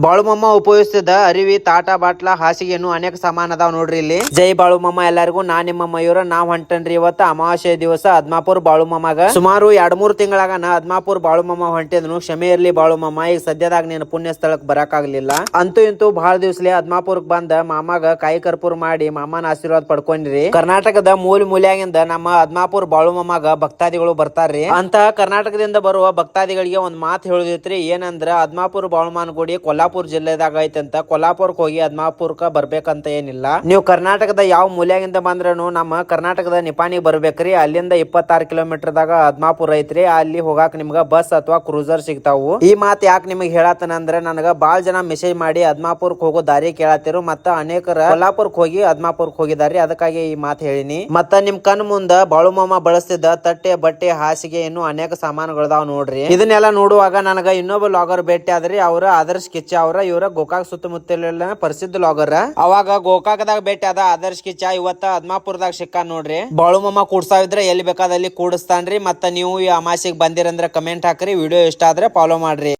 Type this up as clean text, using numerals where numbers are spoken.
ಬಾಳುಮಮ್ಮ ಉಪಯೋಗಿಸಿದ ಅರಿವಿ ತಾಟ ಬಾಟ್ಲ ಹಾಸಿಗೆನು ಅನೇಕ ಸಾಮಾನ್ ಅದಾವ್ ನೋಡ್ರಿ ಇಲ್ಲಿ. ಜೈ ಬಾಳುಮಮ್ಮ ಎಲ್ಲರಿಗೂ ನಾ ನಿಮ್ಮ ಮಯೂರ ನಾವ್ ಹೊಂಟನ್ರಿ. ಇವತ್ತ ಅಮಾವಾಸ್ಯೆ ದಿವಸ ಅದ್ಮಾಪುರ್ ಬಾಳುಮಮ್ಮಗ ಸುಮಾರು 2-3 ತಿಂಗಳಾಗ ನಾ ಅದ್ಮಾಪುರ್ ಬಾಳುಮಮ್ಮ ಹೊಂಟಿದ್ನು. ಕ್ಷಮೆ ಇರ್ಲಿ ಬಾಳುಮಮ್ಮ, ಈಗ ಸದ್ಯದಾಗ ನೀನು ಪುಣ್ಯ ಸ್ಥಳಕ್ ಬರಕ್ ಆಗ್ಲಿಲ್ಲ. ಅಂತೂ ಇಂತೂ ಬಹಳ ದಿವ್ಸಲೇ ಅದ್ಮಾಪುರ್ಕ್ ಬಂದ ಮಾಮಾಗ ಕಾಯಿ ಕರ್ಪೂರ್ ಮಾಡಿ ಮಾಮನ ಆಶೀರ್ವಾದ ಪಡ್ಕೊಂಡ್ರಿ. ಕರ್ನಾಟಕದ ಮೂಲ್ಯಾಗಿಂದ ನಮ್ಮ ಅದ್ಮಾಪುರ್ ಬಾಳುಮಮ್ಮಗ ಭಕ್ತಾದಿಗಳು ಬರ್ತಾರ್ರಿ. ಅಂತ ಕರ್ನಾಟಕದಿಂದ ಬರುವ ಭಕ್ತಾದಿಗಳಿಗೆ ಒಂದ್ ಮಾತು ಹೇಳುದೈತ್ರಿ. ಏನಂದ್ರ ಅದ್ಮಾಪುರ್ ಬಾಳುಮನ್ ಗುಡಿ ಕೊಲ್ಲಾಪುರ್ ಜಿಲ್ಲೆದಾಗ ಐತಂತ. ಕೊಲ್ಲಾಪುರ್ಕ್ ಹೋಗಿ ಅದ್ಮಾಪುರ್ಕ ಬರ್ಬೇಕಂತ ಏನಿಲ್ಲ. ನೀವು ಕರ್ನಾಟಕದ ಯಾವ ಮೂಲ್ಯಾಗಿಂದ ಬಂದ್ರೂ ನಮ್ಮ ಕರ್ನಾಟಕದ ನಿಪಾಣಿಗೆ ಬರ್ಬೇಕ್ರಿ. ಅಲ್ಲಿಂದ 26 ಕಿಲೋಮೀಟರ್ ದಾಗ ಅದ್ಮಾಪುರ್ ಐತ್ರಿ. ಅಲ್ಲಿ ಹೋಗಾಕ ನಿಮ್ಗ ಬಸ್ ಅಥವಾ ಕ್ರೂಸರ್ ಸಿಗ್ತಾವು. ಈ ಮಾತು ಯಾಕೆ ನಿಮಗೆ ಹೇಳತ್ತನಂದ್ರ ನನಗ ಬಾಳ್ ಜನ ಮೆಸೇಜ್ ಮಾಡಿ ಅದ್ಮಾಪುರ್ಕ್ ಹೋಗೋ ದಾರಿ ಕೇಳತ್ತಿರು. ಮತ್ತ ಅನೇಕರ ಕೊಲ್ಲಾಪುರ್ಕ್ ಹೋಗಿ ಅದ್ಮಾಪುರ್ಕ್ ಹೋಗಿದಾರಿ. ಅದಕ್ಕಾಗಿ ಈ ಮಾತು ಹೇಳಿನಿ. ಮತ್ತ ನಿಮ್ ಕಣ್ ಮುಂದ ಬಾಳುಮಮ್ಮ ಬಳಸ್ತಿದ್ದ ತಟ್ಟೆ, ಬಟ್ಟೆ, ಹಾಸಿಗೆ ಇನ್ನು ಅನೇಕ ಸಾಮಾನುಗಳದಾವ್ ನೋಡ್ರಿ. ಇದನ್ನೆಲ್ಲ ನೋಡುವಾಗ ನನಗ ಇನ್ನೊಬ್ಬ ಲಾಗರ್ ಭೇಟಿ ಆದ್ರಿ. ಅವ್ರ ಆದರ್ಶ್ ಕಿಚ್ಚ ಅವ್ರ. ಇವರ ಗೋಕಾಕ್ ಸುತ್ತಮುತ್ತಲಿನ ಪ್ರಸಿದ್ಧ ಲಾಗರ್. ಅವಾಗ ಗೋಕಾಕದಾಗ ಭೇಟಿ ಆದ ಆದರ್ಶ್ ಕಿಚ್ಚ ಇವತ್ತ ಅದ್ಮಾಪುರದಾಗ ಸಿಕ್ಕ ನೋಡ್ರಿ. ಬಾಳುಮಮ್ಮ ಕೂಡ್ಸಾವಿದ್ರೆ ಎಲ್ಲಿ ಬೇಕಾದಲ್ಲಿ ಕೂಡಿಸ್ತಾನ್ರಿ. ಮತ್ತ ನೀವು ಈ ಅಮಾಸಿಗೆ ಬಂದಿರಂದ್ರ ಕಮೆಂಟ್ ಹಾಕ್ರಿ. ವಿಡಿಯೋ ಇಷ್ಟ ಆದ್ರೆ ಫಾಲೋ ಮಾಡ್ರಿ.